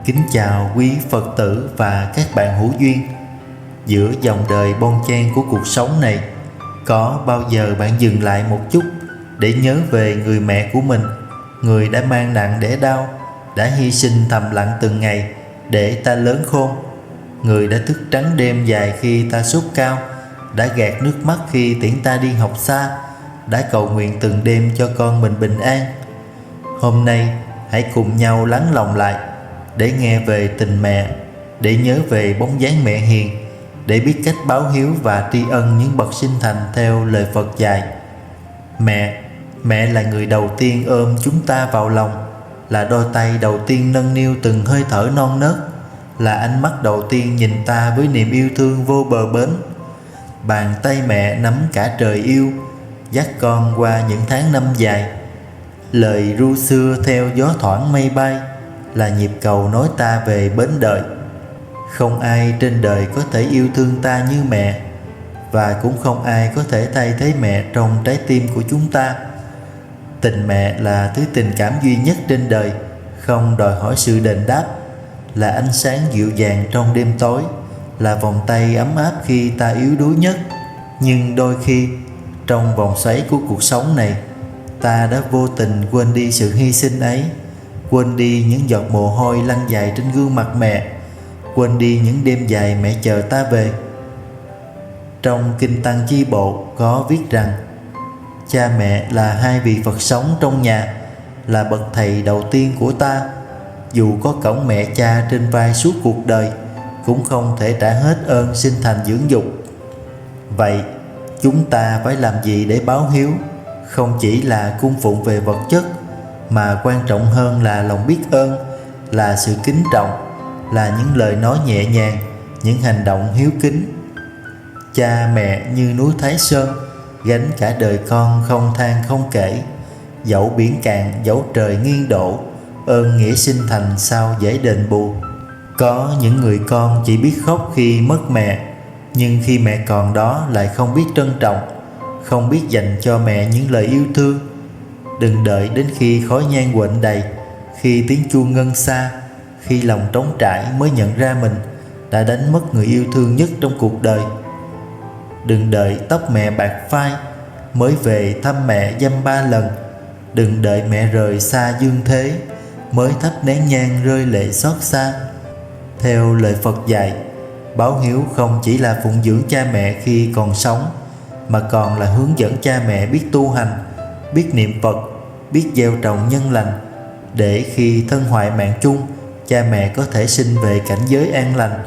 Kính chào quý Phật tử và các bạn hữu duyên. Giữa dòng đời bon chen của cuộc sống này, có bao giờ bạn dừng lại một chút để nhớ về người mẹ của mình, người đã mang nặng đẻ đau, đã hy sinh thầm lặng từng ngày để ta lớn khôn, người đã thức trắng đêm dài khi ta sốt cao, đã gạt nước mắt khi tiễn ta đi học xa, đã cầu nguyện từng đêm cho con mình bình an. Hôm nay hãy cùng nhau lắng lòng lại để nghe về tình mẹ, để nhớ về bóng dáng mẹ hiền, để biết cách báo hiếu và tri ân những bậc sinh thành theo lời Phật dạy. Mẹ là người đầu tiên ôm chúng ta vào lòng, là đôi tay đầu tiên nâng niu từng hơi thở non nớt, là ánh mắt đầu tiên nhìn ta với niềm yêu thương vô bờ bến. Bàn tay mẹ nắm cả trời yêu, dắt con qua những tháng năm dài. Lời ru xưa theo gió thoảng mây bay, là nhịp cầu nối ta về bến đợi. Không ai trên đời có thể yêu thương ta như mẹ, và cũng không ai có thể thay thế mẹ trong trái tim của chúng ta. Tình mẹ là thứ tình cảm duy nhất trên đời, không đòi hỏi sự đền đáp, là ánh sáng dịu dàng trong đêm tối, là vòng tay ấm áp khi ta yếu đuối nhất. Nhưng đôi khi, trong vòng xoáy của cuộc sống này, ta đã vô tình quên đi sự hy sinh ấy, quên đi những giọt mồ hôi lăn dài trên gương mặt mẹ, quên đi những đêm dài mẹ chờ ta về. Trong Kinh Tăng Chi Bộ có viết rằng, cha mẹ là hai vị Phật sống trong nhà, là bậc thầy đầu tiên của ta. Dù có cõng mẹ cha trên vai suốt cuộc đời, cũng không thể trả hết ơn sinh thành dưỡng dục. Vậy, chúng ta phải làm gì để báo hiếu? Không chỉ là cung phụng về vật chất, mà quan trọng hơn là lòng biết ơn, là sự kính trọng, là những lời nói nhẹ nhàng, những hành động hiếu kính. Cha mẹ như núi Thái Sơn, gánh cả đời con không than không kể. Dẫu biển cạn, dẫu trời nghiêng đổ, ơn nghĩa sinh thành sao dễ đền bù. Có những người con chỉ biết khóc khi mất mẹ, nhưng khi mẹ còn đó lại không biết trân trọng, không biết dành cho mẹ những lời yêu thương. Đừng đợi đến khi khói nhang quện đầy, khi tiếng chuông ngân xa, khi lòng trống trải mới nhận ra mình đã đánh mất người yêu thương nhất trong cuộc đời. Đừng đợi tóc mẹ bạc phai mới về thăm mẹ dăm ba lần. Đừng đợi mẹ rời xa dương thế mới thắp nén nhang rơi lệ xót xa. Theo lời Phật dạy, báo hiếu không chỉ là phụng dưỡng cha mẹ khi còn sống, mà còn là hướng dẫn cha mẹ biết tu hành, biết niệm Phật, biết gieo trồng nhân lành, để khi thân hoại mạng chung, cha mẹ có thể sinh về cảnh giới an lành.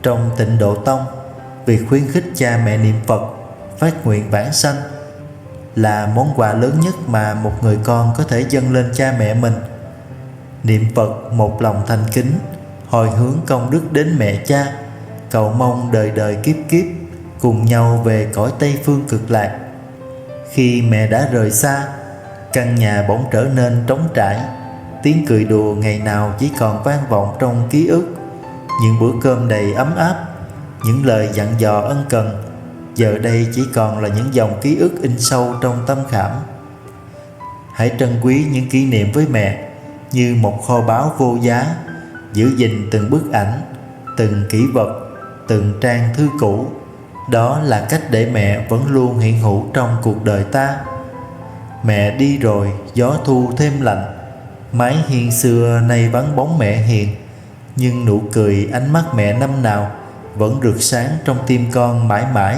Trong Tịnh Độ Tông, việc khuyến khích cha mẹ niệm Phật, phát nguyện vãng sanh là món quà lớn nhất mà một người con có thể dâng lên cha mẹ mình. Niệm Phật một lòng thành kính, hồi hướng công đức đến mẹ cha, cầu mong đời đời kiếp kiếp cùng nhau về cõi Tây Phương Cực Lạc. Khi mẹ đã rời xa, căn nhà bỗng trở nên trống trải. Tiếng cười đùa ngày nào chỉ còn vang vọng trong ký ức. Những bữa cơm đầy ấm áp, những lời dặn dò ân cần, giờ đây chỉ còn là những dòng ký ức in sâu trong tâm khảm. Hãy trân quý những kỷ niệm với mẹ như một kho báu vô giá, giữ gìn từng bức ảnh, từng kỷ vật, từng trang thư cũ. Đó là cách để mẹ vẫn luôn hiện hữu trong cuộc đời ta. Mẹ đi rồi, gió thu thêm lạnh, mái hiên xưa nay vắng bóng mẹ hiền. Nhưng nụ cười, ánh mắt mẹ năm nào vẫn rực sáng trong tim con mãi mãi.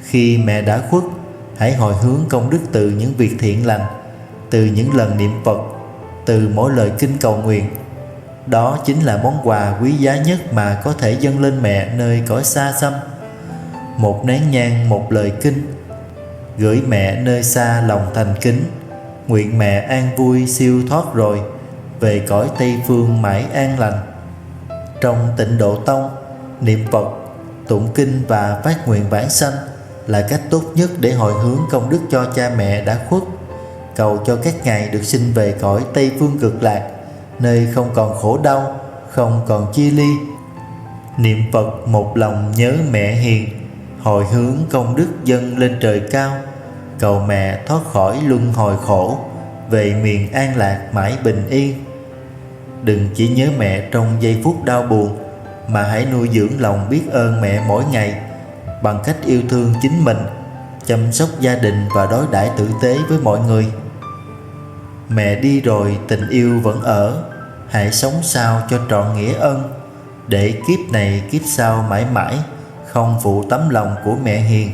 Khi mẹ đã khuất, hãy hồi hướng công đức từ những việc thiện lành, từ những lần niệm Phật, từ mỗi lời kinh cầu nguyện. Đó chính là món quà quý giá nhất mà có thể dâng lên mẹ nơi cõi xa xăm. Một nén nhang, một lời kinh, gửi mẹ nơi xa lòng thành kính. Nguyện mẹ an vui siêu thoát rồi, về cõi Tây Phương mãi an lành. Trong Tịnh Độ Tông, niệm Phật, tụng kinh và phát nguyện vãng sanh là cách tốt nhất để hồi hướng công đức cho cha mẹ đã khuất, cầu cho các ngài được sinh về cõi Tây Phương Cực Lạc, nơi không còn khổ đau, không còn chia ly. Niệm Phật một lòng nhớ mẹ hiền, hồi hướng công đức dâng lên trời cao, cầu mẹ thoát khỏi luân hồi khổ, về miền an lạc mãi bình yên. Đừng chỉ nhớ mẹ trong giây phút đau buồn, mà hãy nuôi dưỡng lòng biết ơn mẹ mỗi ngày bằng cách yêu thương chính mình, chăm sóc gia đình và đối đãi tử tế với mọi người. Mẹ đi rồi tình yêu vẫn ở, hãy sống sao cho trọn nghĩa ân, để kiếp này kiếp sau mãi mãi không phụ tấm lòng của mẹ hiền.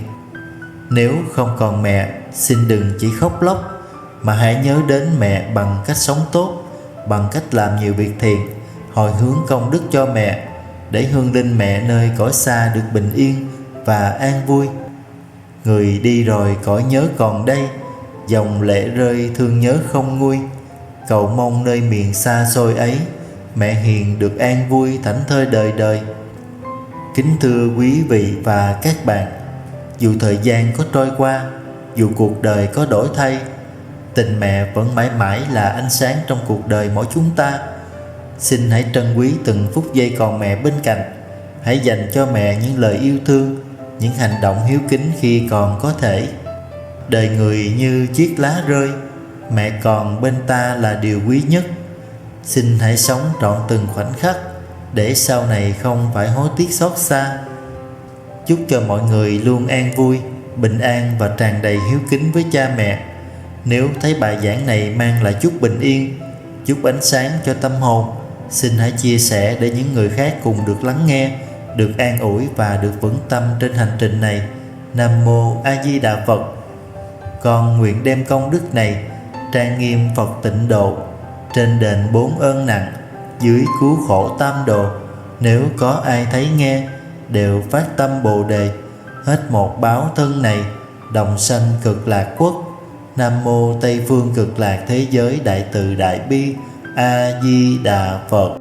Nếu không còn mẹ, xin đừng chỉ khóc lóc, mà hãy nhớ đến mẹ bằng cách sống tốt, bằng cách làm nhiều việc thiện, hồi hướng công đức cho mẹ, để hương linh mẹ nơi cõi xa được bình yên và an vui. Người đi rồi cõi nhớ còn đây, dòng lệ rơi thương nhớ không nguôi. Cầu mong nơi miền xa xôi ấy, mẹ hiền được an vui thảnh thơi đời đời. Kính thưa quý vị và các bạn, dù thời gian có trôi qua, dù cuộc đời có đổi thay, tình mẹ vẫn mãi mãi là ánh sáng trong cuộc đời mỗi chúng ta. Xin hãy trân quý từng phút giây còn mẹ bên cạnh. Hãy dành cho mẹ những lời yêu thương, những hành động hiếu kính khi còn có thể. Đời người như chiếc lá rơi, mẹ còn bên ta là điều quý nhất. Xin hãy sống trọn từng khoảnh khắc, để sau này không phải hối tiếc xót xa. Chúc cho mọi người luôn an vui, bình an và tràn đầy hiếu kính với cha mẹ. Nếu thấy bài giảng này mang lại chút bình yên, chút ánh sáng cho tâm hồn, xin hãy chia sẻ để những người khác cùng được lắng nghe, được an ủi và được vững tâm trên hành trình này. Nam Mô A Di Đà Phật. Con nguyện đem công đức này trang nghiêm Phật Tịnh Độ, trên đền 4 ơn nặng, dưới cứu khổ tam đồ. Nếu có ai thấy nghe, đều phát tâm Bồ Đề, hết một báo thân này, đồng sanh cực lạc quốc. Nam Mô Tây Phương Cực Lạc Thế Giới Đại Từ Đại Bi. A Di Đà Phật.